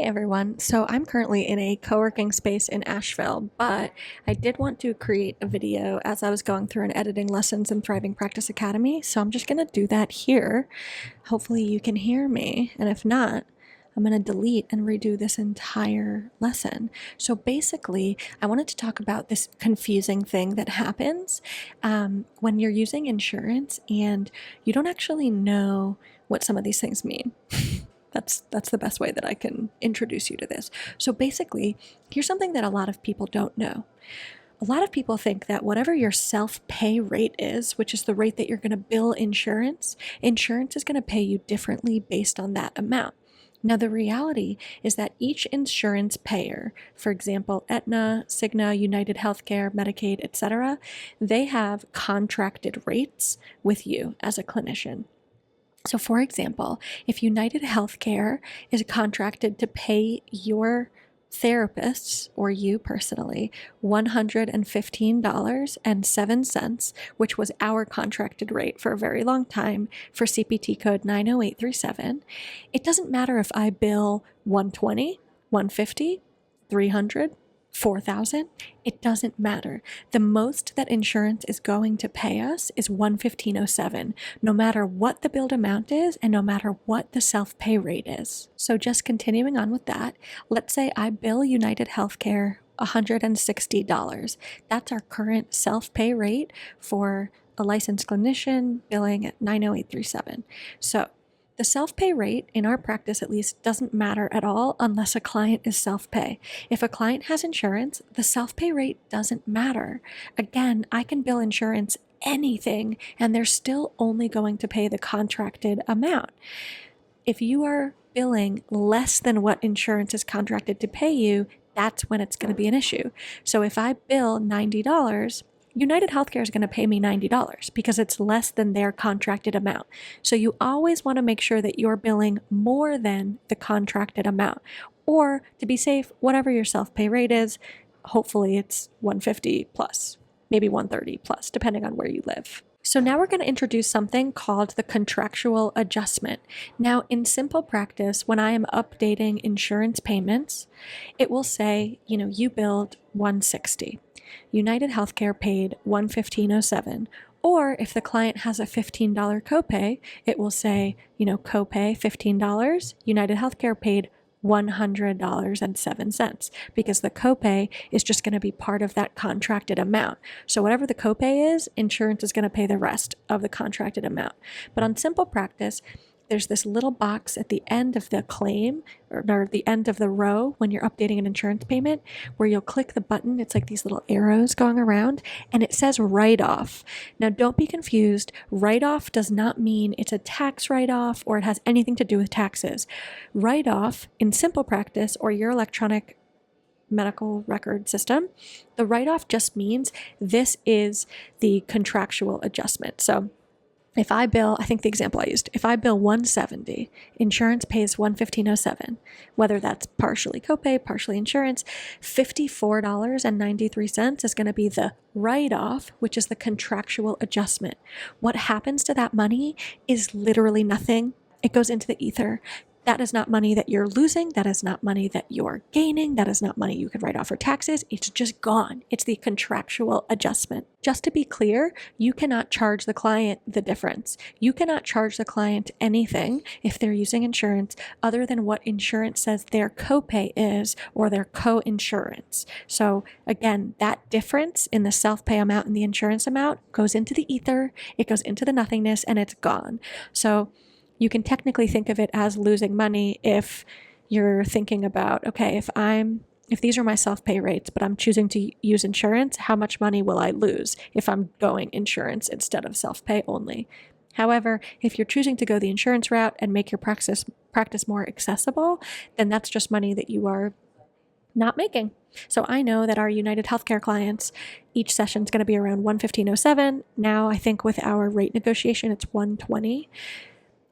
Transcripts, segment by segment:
Everyone. So I'm currently in a co-working space in Asheville, but I did want to create a video as I was going through and editing lessons in Thriving Practice Academy. So I'm just going to do that here. Hopefully you can hear me. And if not, I'm going to delete and redo this entire lesson. So basically, I wanted to talk about this confusing thing that happens when you're using insurance and you don't actually know what some of these things mean. That's the best way that I can introduce you to this. So basically, here's something that a lot of people don't know. A lot of people think that whatever your self-pay rate is, which is the rate that you're going to bill insurance is going to pay you differently based on that amount. Now, the reality is that each insurance payer, for example, Aetna, Cigna, United Healthcare, Medicaid, etc., they have contracted rates with you as a clinician. So for example, if United Healthcare is contracted to pay your therapists, or you personally, $115.07, which was our contracted rate for a very long time for CPT code 90837, it doesn't matter if I bill 120, 150, 300, 4,000, it doesn't matter. The most that insurance is going to pay us is $115.07, no matter what the billed amount is and no matter what the self-pay rate is. So just continuing on with that, let's say I bill United Healthcare $160. That's our current self-pay rate for a licensed clinician billing at 90837. So the self-pay rate, in our practice at least, doesn't matter at all unless a client is self-pay. If a client has insurance, the self-pay rate doesn't matter. Again, I can bill insurance anything, and they're still only going to pay the contracted amount. If you are billing less than what insurance is contracted to pay you, that's when it's going to be an issue. So if I bill $90, United Healthcare is going to pay me $90 because it's less than their contracted amount. So you always want to make sure that you're billing more than the contracted amount. Or to be safe, whatever your self-pay rate is, hopefully it's 150 plus, maybe 130 plus, depending on where you live. So now we're going to introduce something called the contractual adjustment. Now in SimplePractice, when I am updating insurance payments, it will say, you billed $160. United Healthcare paid $115.07. Or if the client has a $15 copay, it will say, copay $15. United Healthcare paid $100.07 because the copay is just going to be part of that contracted amount. So whatever the copay is, insurance is going to pay the rest of the contracted amount. But on SimplePractice, there's this little box at the end of the claim or the end of the row when you're updating an insurance payment where you'll click the button. It's like these little arrows going around and it says write-off. Now don't be confused. Write-off does not mean it's a tax write-off or it has anything to do with taxes. Write-off in SimplePractice or your electronic medical record system, the write-off just means this is the contractual adjustment. So if I bill, I think the example I used, if I bill $170, insurance pays $115.07, whether that's partially copay, partially insurance, $54.93 is going to be the write-off, which is the contractual adjustment. What happens to that money is literally nothing. It goes into the ether. That is not money that you're losing. That is not money that you're gaining. That is not money you could write off for taxes. It's just gone. It's the contractual adjustment. Just to be clear, you cannot charge the client the difference. You cannot charge the client anything if they're using insurance other than what insurance says their copay is or their co-insurance. So again, that difference in the self-pay amount and the insurance amount goes into the ether, it goes into the nothingness, and it's gone. So you can technically think of it as losing money if you're thinking about, okay, if these are my self-pay rates, but I'm choosing to use insurance, how much money will I lose if I'm going insurance instead of self-pay only? However, if you're choosing to go the insurance route and make your practice more accessible, then that's just money that you are not making. So I know that our United Healthcare clients, each session is going to be around $115.07. Now I think with our rate negotiation, it's $120.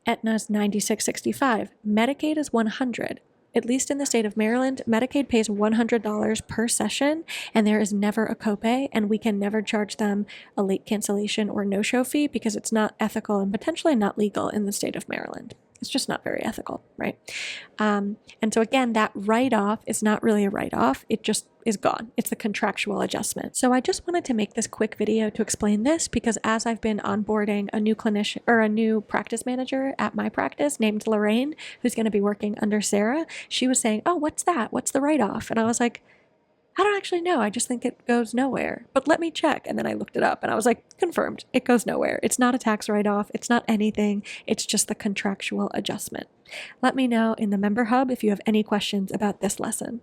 Aetna's $96.65. Medicaid is $100. At least in the state of Maryland, Medicaid pays $100 per session, and there is never a copay, and we can never charge them a late cancellation or no-show fee because it's not ethical and potentially not legal in the state of Maryland. It's just not very ethical, right? And so again, that write-off is not really a write-off. It just is gone. It's the contractual adjustment. So I just wanted to make this quick video to explain this because as I've been onboarding a new clinician or a new practice manager at my practice named Lorraine, who's going to be working under Sarah, she was saying, oh, what's that? What's the write-off? And I was like, I don't actually know. I just think it goes nowhere. But let me check. And then I looked it up and I was like, confirmed. It goes nowhere. It's not a tax write-off. It's not anything. It's just the contractual adjustment. Let me know in the member hub if you have any questions about this lesson.